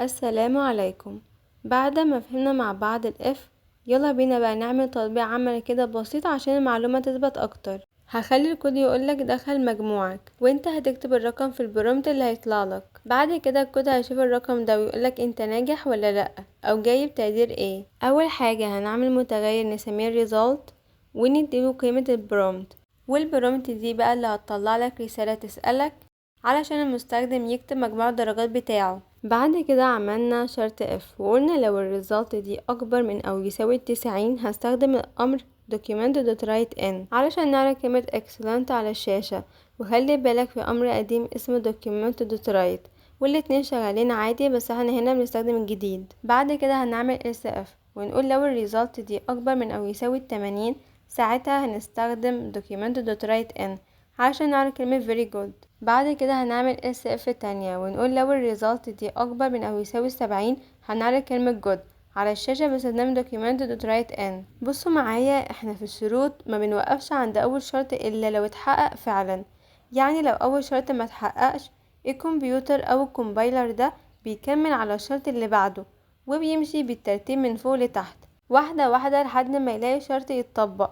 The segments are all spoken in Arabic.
السلام عليكم. بعد ما فهمنا مع بعض الاف، يلا بينا بقى نعمل تطبيق عملي كده بسيط عشان المعلومة تثبت اكتر. هخلي الكود يقولك دخل مجموعك وانت هتكتب الرقم في البرومت اللي هيطلعلك. بعد كده الكود هيشوف الرقم ده ويقولك انت ناجح ولا لا او جايب تقدير ايه. اول حاجة هنعمل متغير نسميه result ونديله قيمة البرومت، والبرومت دي بقى اللي هتطلعلك رسالة تسألك علشان المستخدم يكتب مجموع الدرجات بتاعه. بعد كده عملنا شرط اف وقلنا لو الريزلت دي اكبر من او يساوي 90 هستخدم الامر document.write-in علشان نعرف كلمة excellent على الشاشة. وخلي بالك في امر قديم اسمه document.write والاتنين شغالين عادي، بس احنا هنا بنستخدم الجديد. بعد كده هنعمل else if ونقول لو الريزلت دي اكبر من او يساوي 80 ساعتها هنستخدم document.write-in عشان نعرف كلمة very good. بعد كده هنعمل else if تانية ونقول لو الريزلت دي اكبر من او يساوي 70 هنعرف كلمة good على الشاشة باستخدام document.write-in. بصوا معايا، احنا في الشروط ما بنوقفش عند اول شرط الا لو اتحقق فعلا. يعني لو اول شرط ما اتحققش الكمبيوتر او الكومبايلر ده بيكمل على الشرط اللي بعده وبيمشي بالترتيب من فوق لتحت واحدة واحدة لحد ما يلاقي شرط يتطبق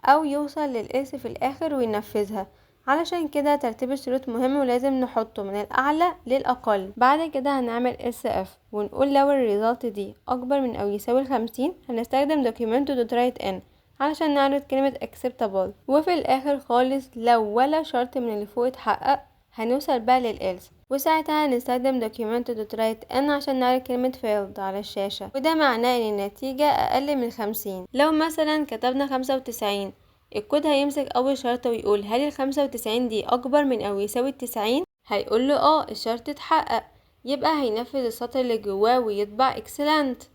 او يوصل للإلس في الاخر وينفذها. علشان كده ترتيب الشروط مهم ولازم نحطه من الاعلى للاقل. بعد كده هنعمل else if ونقول لو الريزلت دي اكبر من او يساوي 50 هنستخدم document.write-in علشان نعرض كلمة acceptable. وفي الاخر خالص لو ولا شرط من اللي فوق اتحقق هنوصل بقى للإلس وساعتها هنستخدم document.write-in عشان نعرض كلمة failed على الشاشة، وده معناه ان النتيجة اقل من 50. لو مثلا كتبنا 95 الكود هيمسك اول شرط ويقول هل ال95 دي اكبر من او يساوي 90؟ هيقوله الشرط اتحقق، يبقى هينفذ السطر اللي جواه ويطبع excellent.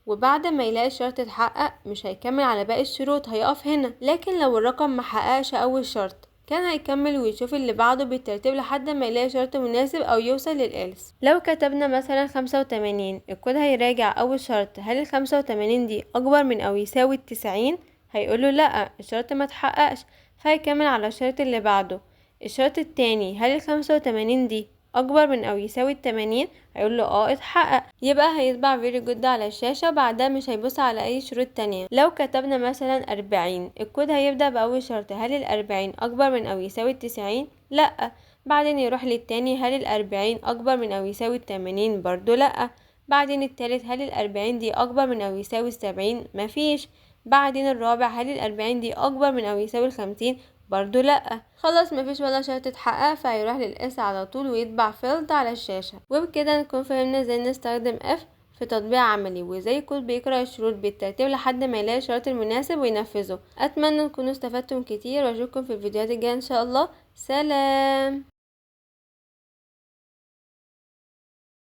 وبعد ما يلاقي الشرط اتحقق مش هيكمل على باقي الشروط، هيقف هنا. لكن لو الرقم محققش اول شرط كان هيكمل ويشوف اللي بعده بالترتيب لحد ما يلاقي شرط مناسب او يوصل للإلس. لو كتبنا مثلا 85 الكود هيراجع اول شرط هل ال85 دي اكبر من او يساوي 90؟ هيقوله لا الشرط ما تحققش، فهيكمل على الشرط اللي بعده. الشرط التاني هل ال85 دي اكبر من او يساوي 80؟ هيقوله اتحقق، يبقى هيطبع very good على الشاشة وبعدها مش هيبص على اي شروط تانية. لو كتبنا مثلا 40 الكود هيبدأ باول شرط هل ال40 اكبر من او يساوي 90؟ لا. بعدين يروح للتاني هل ال40 اكبر من او يساوي 80؟ برضو لا. بعدين التالت هل ال40 دي اكبر من او يساوي 70؟ مفيش. بعدين الرابع هل ال40 دي اكبر من او يساوي 50؟ برضو لا. خلاص مفيش ولا شرط اتحقق فهيروح للإس على طول ويطبع فيلد على الشاشة. وبكده نكون فهمنا ازاي نستخدم اف في تطبيق عملي وازاي الكود بيقرأ الشروط بالترتيب لحد ما يلاقي الشرط المناسب وينفذه. اتمنى تكونوا استفدتم كتير واشوفكم في الفيديوهات الجاية ان شاء الله. سلام.